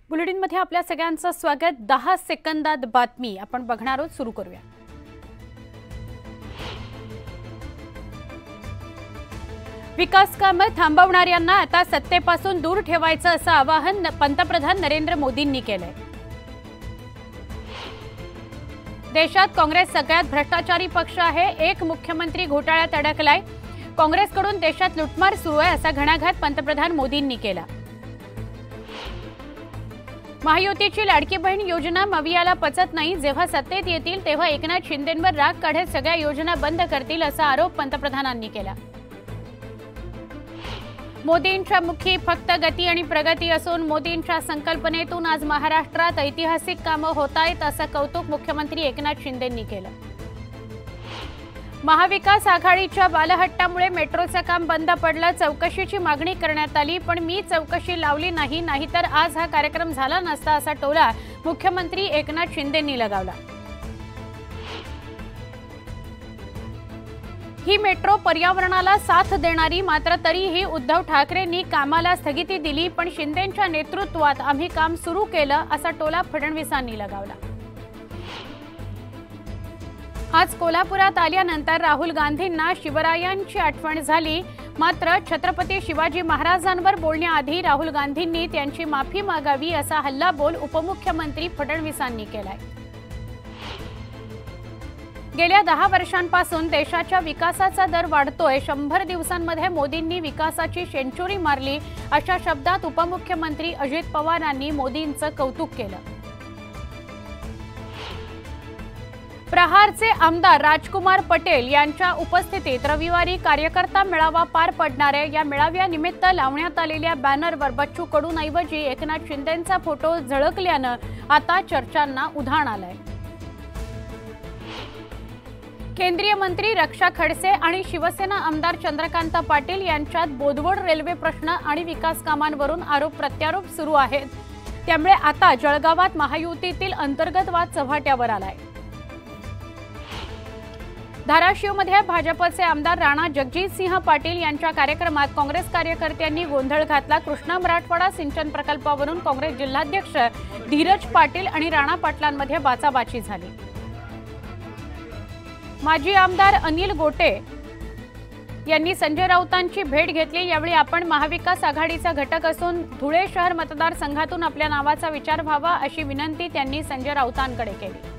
बुलेटिनमध्ये आपल्या सगळ्यांचं स्वागत। 10 सेकंदात बातमी आपण बघणार आहोत। सुरू करूया। विकास कामे थांबवणाऱ्यांना आता सत्तेपासून दूर ठेवायचं असं आवाहन पंतप्रधान नरेंद्र मोदींनी केलंय। देशात काँग्रेस सगळ्यात भ्रष्टाचारी पक्ष आहे। एक मुख्यमंत्री घोटाळ्यात अडकलाय। काँग्रेसकडून देशात लुटमार सुरू आहे असा घणाघात पंतप्रधान मोदींनी केला। महायुतीची लाडकी बहीण योजना मवियाला पचत नाही। जेव्हा सत्तेत येतील तेव्हा एकनाथ शिंदेंवर राग काढत सगळ्या योजना बंद करतील असा आरोप पंतप्रधानांनी केला। मोदींच्या मुखी फक्त गती आणि प्रगती असून मोदींच्या संकल्पनेतून आज महाराष्ट्रात ऐतिहासिक कामे होत आहेत असं कौतुक मुख्यमंत्री एकनाथ शिंदेंनी केलं। महाविकास आघाडीच्या बालहट्टामुळे मेट्रोचं काम बंद पडलं। चौकशीची मागणी करण्यात आली पण मी चौकशी लावली नाही, नाहीतर आज हा कार्यक्रम झाला नसता असा टोला मुख्यमंत्री एकनाथ शिंदेंनी लगावला। ही मेट्रो पर्यावरणाला साथ देणारी, मात्र तरीही उद्धव ठाकरेंनी कामाला स्थगिती दिली पण शिंदेंच्या नेतृत्वात आम्ही काम सुरू केलं असा टोला फडणवीसांनी लगावला। आज कोल्हापुरात आल्यानंतर राहुल गांधींना शिवरायांची आठवण झाली। मात्र छत्रपती शिवाजी महाराजांवर बोलण्याआधी राहुल गांधींनी त्यांची माफी मागावी असा हल्लाबोल उपमुख्यमंत्री फडणवीसांनी केलाय। गेल्या 10 वर्षांपासून देशाच्या विकासाचा दर वाढतोय। 100 दिवसांमध्ये मोदींनी विकासाची सेंचुरी मारली अशा शब्दात उपमुख्यमंत्री अजित पवारांनी मोदींचं कौतुक केलं। प्रहारचे आमदार राजकुमार पटेल यांच्या उपस्थितीत रविवारी कार्यकर्ता मेळावा पार पडणार आहे। या मेळाव्यानिमित्त लावण्यात आलेल्या बॅनरवर बच्चू कडूंऐवजी एकनाथ शिंदेंचा फोटो झळकल्यानं आता चर्चांना उधाण आलंय। केंद्रीय मंत्री रक्षा खडसे आणि शिवसेना आमदार चंद्रकांत पाटील यांच्यात बोदवड रेल्वे प्रश्न आणि विकास कामांवरून आरोप प्रत्यारोप सुरू आहेत। त्यामुळे आता जळगावात महायुतीतील अंतर्गत वाद चव्हाट्यावर आलाय। धाराशिवमध्ये भाजपचे आमदार राणा जगजितसिंह पाटील यांच्या कार्यक्रमात काँग्रेस कार्यकर्त्यांनी गोंधळ घातला। कृष्णा मराठवाडा सिंचन प्रकल्पावरून काँग्रेस जिल्हाध्यक्ष धीरज पाटील आणि राणा पाटलांमध्ये बाचाबाची झाली। माजी आमदार अनिल गोटे यांनी संजय राऊतांची भेट घेतली। यावेळी आपण महाविकास आघाडीचा घटक असून धुळे शहर मतदारसंघातून आपल्या नावाचा विचार व्हावा अशी विनंती त्यांनी संजय राऊतांकडे केली।